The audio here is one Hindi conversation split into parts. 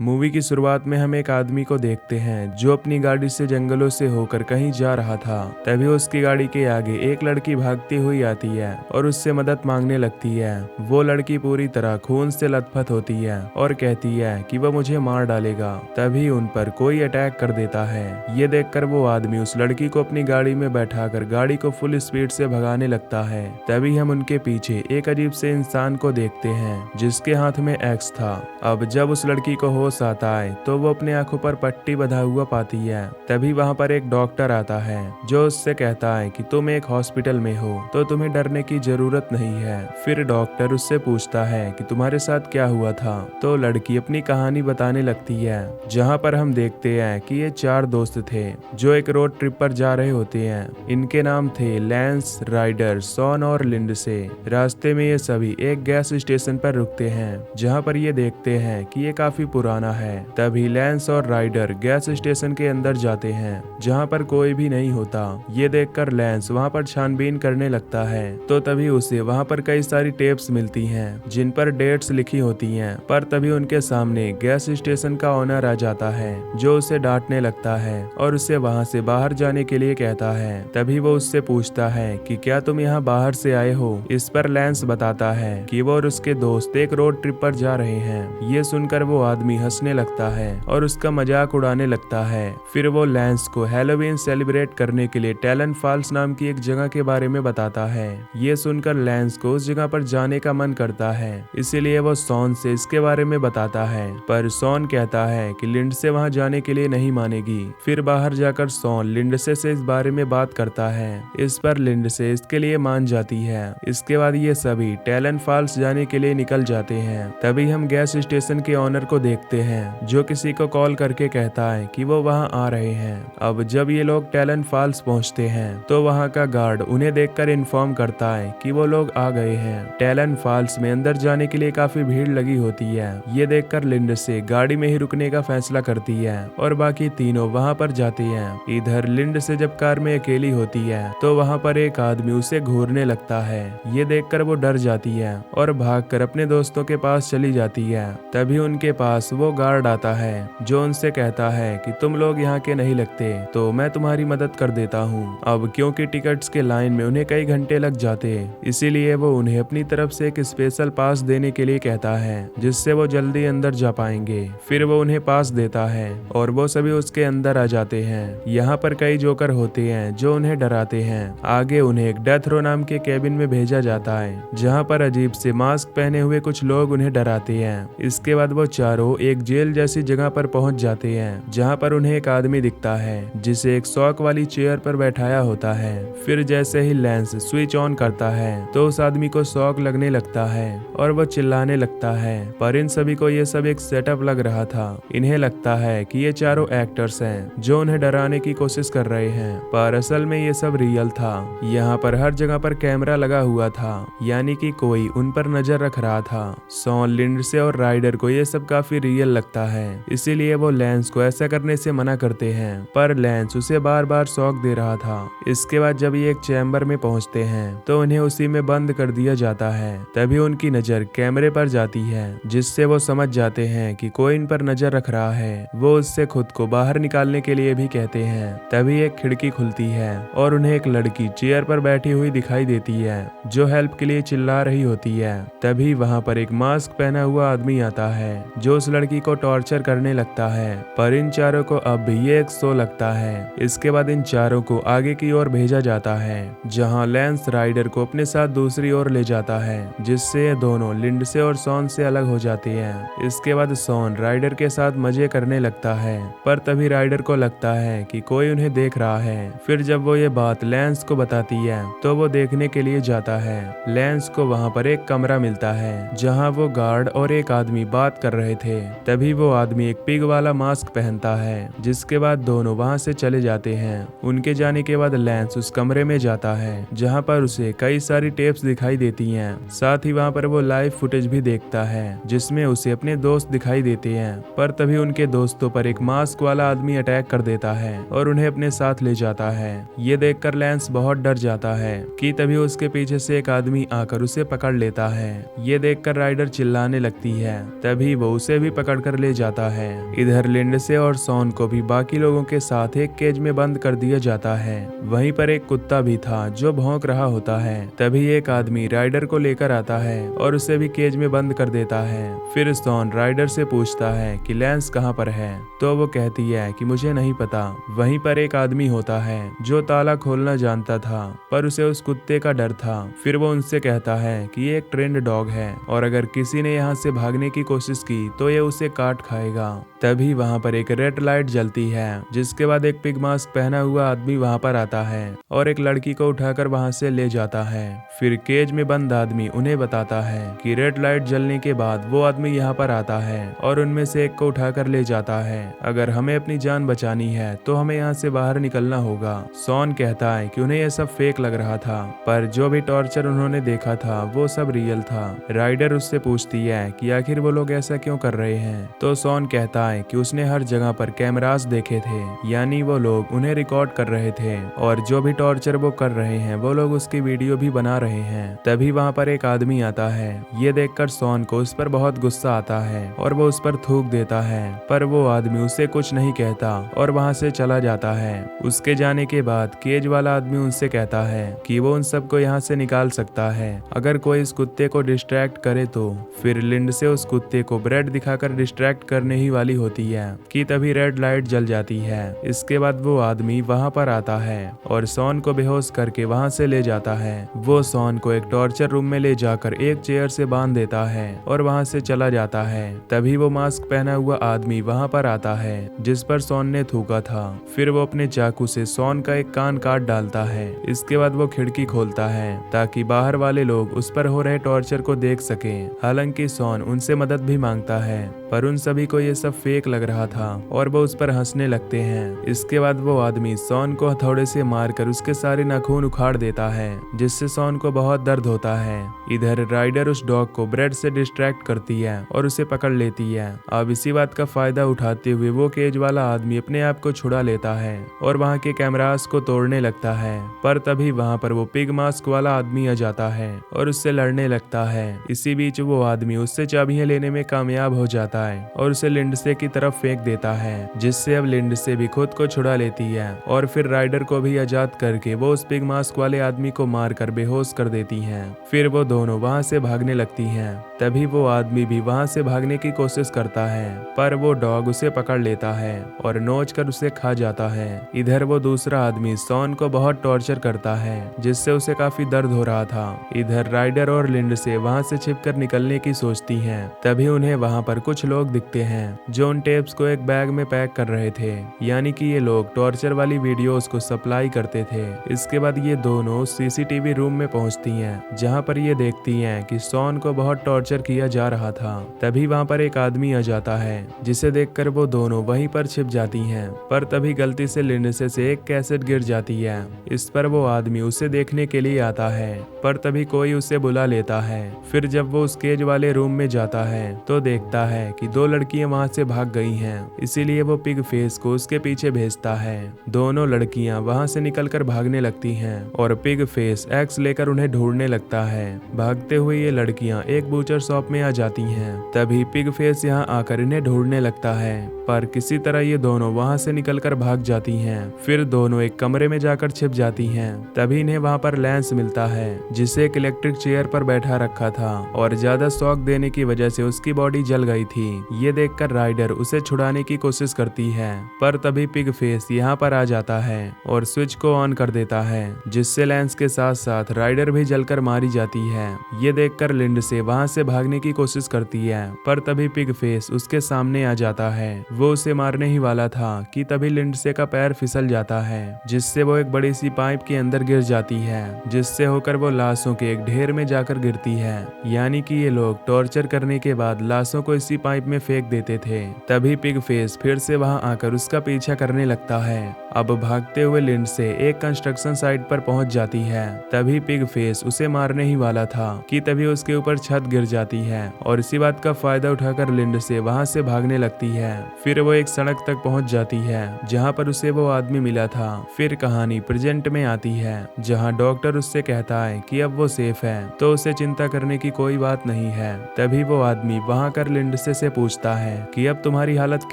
मूवी की शुरुआत में हम एक आदमी को देखते हैं जो अपनी गाड़ी से जंगलों से होकर कहीं जा रहा था। तभी उसकी गाड़ी के आगे एक लड़की भागती हुई आती है और उससे मदद मांगने लगती है। वो लड़की पूरी तरह खून से लथपथ होती है और कहती है कि वह मुझे मार डालेगा। तभी उन पर कोई अटैक कर देता है। ये देखकर वो आदमी उस लड़की को अपनी गाड़ी में बैठाकर गाड़ी को फुल स्पीड से भगाने लगता है। तभी हम उनके पीछे एक अजीब से इंसान को देखते हैं जिसके हाथ में एक्स था। अब जब उस लड़की को होश आता है तो वो अपने आंखों पर पट्टी बंधा हुआ पाती है। तभी वहाँ पर एक डॉक्टर आता है जो उससे कहता है कि तुम एक हॉस्पिटल में हो तो तुम्हें डरने की जरूरत नहीं है। फिर डॉक्टर उससे पूछता है कि तुम्हारे साथ क्या हुआ था। तो लड़की अपनी कहानी बताने लगती है, जहाँ पर हम देखते हैं कि ये 4 दोस्त थे जो एक रोड ट्रिप पर जा रहे होते हैं। इनके नाम थे लैंस, राइडर, शॉन और लिंडसे। रास्ते में ये सभी एक गैस स्टेशन पर रुकते हैं जहाँ पर ये देखते हैं कि ये काफी पुराना है। तभी लैंस और राइडर गैस स्टेशन के अंदर जाते हैं जहाँ पर कोई भी नहीं होता। ये देखकर लैंस वहाँ पर छानबीन करने लगता है तो तभी उसे वहाँ पर कई सारी टेप्स मिलती हैं जिन पर डेट्स लिखी होती हैं। पर तभी उनके सामने गैस स्टेशन का ओनर आ जाता है जो उसे डांटने लगता है और उसे वहाँ से बाहर जाने के लिए कहता है। तभी वो उससे पूछता है कि क्या तुम यहाँ बाहर से आए हो। इस पर लैंस बताता है कि वो और उसके दोस्त एक रोड ट्रिप पर जा रहे हैं। ये सुनकर वो आदमी हंसने लगता है और उसका मजाक उड़ाने लगता है। फिर वो लैंस को हैलोवीन सेलिब्रेट करने के लिए टैलन फॉल्स नाम की एक जगह के बारे में बताता है। ये सुनकर लैंस को उस जगह पर जाने का मन करता है, इसीलिए वो शॉन से इसके बारे में बताता है। पर शॉन कहता है कि लिंडसे वहां जाने के लिए नहीं मानेगी। फिर बाहर जाकर शॉन लिंडसे से इस बारे में बात करता है। इस पर लिंडसे इसके लिए मान जाती है। इसके बाद ये सभी टैलन फॉल्स जाने के लिए निकल जाते हैं। तभी हम गैस स्टेशन के ऑनर को देखते हैं जो किसी को कॉल करके कहता है कि वो वहां आ रहे हैं। अब जब ये लोग टैलन फॉल्स पहुंचते हैं तो वहां का गार्ड उन्हें देखकर इन्फॉर्म करता है कि वो लोग आ गए हैं। टैलन फॉल्स में अंदर जाने के लिए काफी भीड़ लगी होती है। ये देखकर लिंडसे गाड़ी में ही रुकने का फैसला करती है और बाकी तीनों वहां पर जाते हैं। इधर लिंडसे जब कार में अकेली होती है तो वहां पर एक आदमी उसे घूरने लगता है। ये देखकर वो डर जाती है और भागकर अपने दोस्तों के पास चली जाती है। तभी उनके पास वो गार्ड आता है जो उनसे कहता है कि तुम लोग यहाँ के नहीं लगते तो मैं तुम्हारी मदद कर देता हूँ। अब क्योंकि टिकट्स के लाइन में उन्हें कई घंटे लग जाते इसीलिए वो उन्हें अपनी तरफ से एक स्पेशल पास देने के लिए कहता है जिससे वो जल्दी अंदर जा पाएंगे। फिर वो उन्हें पास देता है और वो सभी उसके अंदर आ जाते हैं। यहाँ पर कई जोकर होते हैं जो उन्हें डराते हैं। आगे उन्हें एक डेथ रो नाम के केबिन में भेजा जाता है जहाँ पर अजीब से मास्क पहने हुए कुछ लोग उन्हें डराते हैं। इसके बाद वो चारों एक जेल जैसी जगह पर पहुंच जाते हैं जहां पर उन्हें एक आदमी दिखता है जिसे एक शॉक वाली चेयर पर बैठाया होता है। फिर जैसे ही लैंस स्विच ऑन करता है तो उस आदमी को शॉक लगने लगता है और वो चिल्लाने लगता है। पर इन सभी को ये सब एक सेटअप लग रहा था। इन्हें लगता है कि ये चारों एक्टर्स हैं जो उन्हें डराने की कोशिश कर रहे हैं, पर असल में ये सब रियल था। यहाँ पर हर जगह पर कैमरा लगा हुआ था, यानी कि कोई उन पर नजर रख रहा था। शॉन, लिंडसे और राइडर को ये सब काफी रियल लगता है, इसीलिए वो लैंस को ऐसा करने से मना करते हैं। पर लैंस उसे बार बार शॉक दे रहा था। इसके बाद जब ये एक चैम्बर में पहुंचते हैं तो उन्हें उसी में बंद कर दिया जाता है। तभी उनकी नजर कैमरे पर जाती है जिससे वो समझ जाते हैं कि कोई इन पर नजर रख रहा है। वो उससे खुद को बाहर निकालने के लिए भी कहते हैं। तभी एक खिड़की खुलती है और उन्हें एक लड़की चेयर पर बैठी हुई दिखाई देती है जो हेल्प के लिए चिल्ला रही होती है। तभी वहाँ पर एक मास्क पहना हुआ आदमी आता है जो उस लड़की को टॉर्चर करने लगता है। पर इन चारों को अब भी ये एक शो लगता है। इसके बाद इन चारों को आगे की ओर भेजा जाता है जहां लैंस राइडर को अपने साथ दूसरी ओर ले जाता है जिससे ये दोनों लिंडसे और शॉन से अलग हो जाते हैं। इसके बाद शॉन राइडर के साथ मजे करने लगता है पर तभी राइडर को लगता है कि कोई उन्हें देख रहा है। फिर जब वो ये बात लैंस को बताती है तो वो देखने के लिए जाता है। लैंस को वहाँ पर एक कमरा मिलता है जहाँ वो गार्ड और एक आदमी बात कर रहे थे। तभी वो आदमी एक पिग वाला मास्क पहनता है जिसके बाद दोनों वहां से चले जाते हैं। उनके जाने के बाद लैंस उस कमरे में जाता है जहां पर उसे कई सारी टेप्स दिखाई देती हैं। साथ ही वहां पर वो लाइव फुटेज भी देखता है जिसमें उसे अपने दोस्त दिखाई देते हैं। पर तभी उनके दोस्तों पर एक मास्क वाला आदमी अटैक कर देता है और उन्हें अपने साथ ले जाता है। ये देखकर लैंस बहुत डर जाता है कि तभी उसके पीछे से एक आदमी आकर उसे पकड़ लेता है। ये देखकर राइडर चिल्लाने लगती है। तभी वो उसे भी पकड़ पकड़कर ले जाता है। इधर लिंडसे और सॉन को भी बाकी लोगों के साथ एक केज में बंद कर दिया जाता है। वहीं पर एक कुत्ता भी था जो भौंक रहा होता है। तभी एक आदमी राइडर को लेकर आता है और उसे भी केज में बंद कर देता है। फिर सॉन राइडर से पूछता है कि लैंस कहाँ पर है, तो वो कहती है कि मुझे नहीं पता। वहीं पर एक आदमी होता है जो ताला खोलना जानता था, पर उसे उस कुत्ते का डर था। फिर वो उनसे कहता है कि ये एक ट्रेंड डॉग है और अगर किसी ने यहाँ से भागने की कोशिश की तो ये उसे काट खाएगा। तभी वहाँ पर एक रेड लाइट जलती है, जिसके बाद एक पिग मास्क पहना हुआ आदमी वहाँ पर आता है और एक लड़की को उठाकर वहाँ से ले जाता है। फिर केज में बंद आदमी उन्हें बताता है कि रेड लाइट जलने के बाद वो आदमी यहाँ पर आता है और उनमें से एक को उठाकर ले जाता है। अगर हमें अपनी जान बचानी है तो हमें यहाँ से बाहर निकलना होगा। सॉन कहता है कि उन्हें यह सब फेक लग रहा था, पर जो भी टॉर्चर उन्होंने देखा था वो सब रियल था। राइडर उससे पूछती है कि आखिर वो लोग ऐसा क्यों कर रहे हैं, तो सॉन कहता है कि उसने हर जगह पर कैमरास देखे थे, यानी वो लोग उन्हें रिकॉर्ड कर रहे थे और जो भी टॉर्चर वो कर रहे हैं वो लोग उसकी वीडियो भी बना रहे हैं। तभी वहाँ पर एक आदमी आता है। ये देखकर सॉन को उस पर बहुत गुस्सा आता है और वो उस पर थूक देता है, पर वो आदमी उससे कुछ नहीं कहता और वहाँ से चला जाता है। उसके जाने के बाद केज वाला आदमी उनसे कहता है कि वो उन सबको यहाँ से निकाल सकता है अगर कोई इस कुत्ते को डिस्ट्रैक्ट करे तो। फिर लिंडसे उस कुत्ते को ब्रेड दिखाकर डिस्ट्रैक्ट करने ही वाली होती है कि तभी रेड लाइट जल जाती है। इसके बाद वो आदमी वहाँ पर आता है और सॉन को बेहोश करके वहाँ से ले जाता है। वो सॉन को एक टॉर्चर रूम में ले जाकर एक चेयर से बांध देता है और वहाँ से चला जाता है। तभी वो मास्क पहना हुआ आदमी वहाँ पर आता है जिस पर सॉन ने थूका था। फिर वो अपने चाकू से सॉन का एक कान काट डालता है। इसके बाद वो खिड़की खोलता है ताकि बाहर वाले लोग उस पर हो रहे टॉर्चर को देख सकें। हालांकि सॉन उनसे मदद भी मांगता है, पर उन सभी को ये सब फेक लग रहा था और वो उस पर हंसने लगते हैं। इसके बाद वो आदमी सॉन को हथौड़े से मारकर उसके सारे नाखून उखाड़ देता है, जिससे सॉन को बहुत दर्द होता है। इधर राइडर उस डॉग को ब्रेड से डिस्ट्रैक्ट करती है और उसे पकड़ लेती है। अब इसी बात का फायदा उठाते हुए वो केज वाला आदमी अपने आप को छुड़ा लेता है और वहाँ के कैमरास को तोड़ने लगता है, पर तभी वहाँ पर वो पिग मास्क वाला आदमी आ जाता है और उससे लड़ने लगता है। इसी बीच वो आदमी उससे चाबियां लेने में कामयाब हो जाता है और उसे लिंडसे की तरफ फेंक देता है, जिससे अब लिंडसे भी खुद को छुड़ा लेती है और फिर राइडर को भी आजाद करके वो उस पिग मास्क वाले आदमी को मारकर बेहोश कर देती हैं। फिर वो दोनों वहाँ से भागने लगती हैं। तभी वो आदमी भी वहाँ से भागने की कोशिश करता है, पर वो डॉग उसे पकड़ लेता है और नोच कर उसे खा जाता है। इधर वो दूसरा आदमी सॉन को बहुत टॉर्चर करता है, जिससे उसे काफी दर्द हो रहा था। इधर राइडर और लिंडसे वहाँ से छिपकर निकलने की सोचती हैं। तभी उन्हें वहाँ पर कुछ लोग दिखते हैं जो उन टेप्स को एक बैग में पैक कर रहे थे, यानी कि ये लोग टॉर्चर वाली वीडियोस को सप्लाई करते थे। इसके बाद ये दोनों सीसीटीवी रूम में पहुंचती हैं, जहां पर ये देखती हैं कि सॉन को बहुत टॉर्चर किया जा रहा था। तभी वहां पर एक आदमी आ जाता है, जिसे देखकर वो दोनों वहीं पर छिप जाती हैं, पर तभी गलती से लिंडसे से एक कैसेट गिर जाती है। इस पर वो आदमी उसे देखने के लिए आता है, पर तभी कोई उसे बुला लेता है। फिर जब वो उस केज वाले रूम में जाता है तो देखता है कि दो लड़कियां वहां से भाग गई हैं, इसीलिए वो पिग फेस को उसके पीछे भेजता है। दोनों लड़कियां वहां से निकलकर भागने लगती हैं और पिग फेस एक्स लेकर उन्हें ढूंढने लगता है। भागते हुए ये लड़कियां एक बूचर शॉप में आ जाती हैं। तभी पिग फेस यहाँ आकर इन्हें ढूंढने लगता है, पर किसी तरह ये दोनों वहां से निकलकर भाग जाती हैं। फिर दोनों एक कमरे में जाकर छिप जाती हैं। तभी इन्हें वहां पर लैंस मिलता है, जिसे एक इलेक्ट्रिक चेयर पर बैठा रखा था और ज्यादा शॉक देने की वजह से उसकी बॉडी जल गई थी। ये देखकर राइडर उसे छुड़ाने की कोशिश करती है, पर तभी पिग फेस यहाँ पर आ जाता है और स्विच को ऑन कर देता है, जिससे लैंस के साथ साथ राइडर भी जलकर मारी जाती है। ये देखकर लिंडसे वहां से भागने की कोशिश करती है, पर तभी पिग फेस उसके सामने आ जाता है। वो उसे मारने ही वाला था कि तभी लिंडसे का पैर फिसल जाता है, जिससे वो एक बड़ी सी पाइप के अंदर गिर जाती है, जिससे होकर वो लाशों के एक ढेर में जाकर गिरती है। यानी कि ये लोग टॉर्चर करने के बाद लाशों को इसी पाइप में फेंक देते थे। तभी पिग फेस फिर से वहां आकर उसका पीछा करने लगता है। अब भागते हुए लिंडसे एक कंस्ट्रक्शन साइट पर पहुंच जाती है। तभी पिग फेस उसे मारने ही वाला था कि तभी उसके ऊपर छत गिर जाती है और इसी बात का फायदा उठाकर लिंडसे वहां से भागने लगती है। फिर वो एक सड़क तक पहुंच जाती है जहां पर उसे वो आदमी मिला था। फिर कहानी प्रेजेंट में आती है जहां डॉक्टर उससे कहता है कि अब वो सेफ है, तो उसे चिंता करने की कोई बात नहीं है। तभी वो आदमी वहां कर लिंडसे से पूछता है कि अब तुम्हारी हालत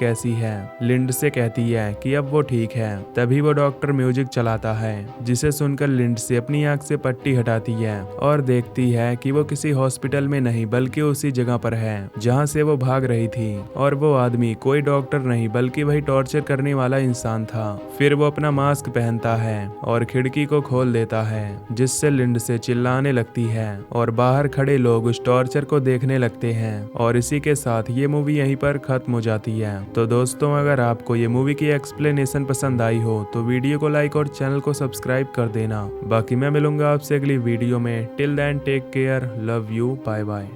कैसी है। लिंडसे कहती है कि अब वो ठीक है। तभी वो डॉक्टर म्यूजिक चलाता है जिसे सुनकर लिंडसे अपनी आंख से पट्टी हटाती है और देखती है कि वो किसी हॉस्पिटल में नहीं बल्कि उसी जगह पर है जहां से वो भाग रही थी। और वो आदमी कोई डॉक्टर नहीं बल्कि वही टॉर्चर करने वाला इंसान था। फिर वो अपना मास्क पहनता है और खिड़की को खोल देता है जिससे लिंडसे चिल्लाने लगती है और बाहर खड़े लोग उस टॉर्चर को देखने लगते हैं। और इसी के साथ ये मूवी यहीं पर खत्म हो जाती है। तो दोस्तों, अगर आपको ये मूवी की एक्सप्लेनेशन पसंद आई हो तो वीडियो को लाइक और चैनल को सब्सक्राइब कर देना। बाकी मैं मिलूंगा आपसे अगली वीडियो में। Till then take care, love you, bye bye.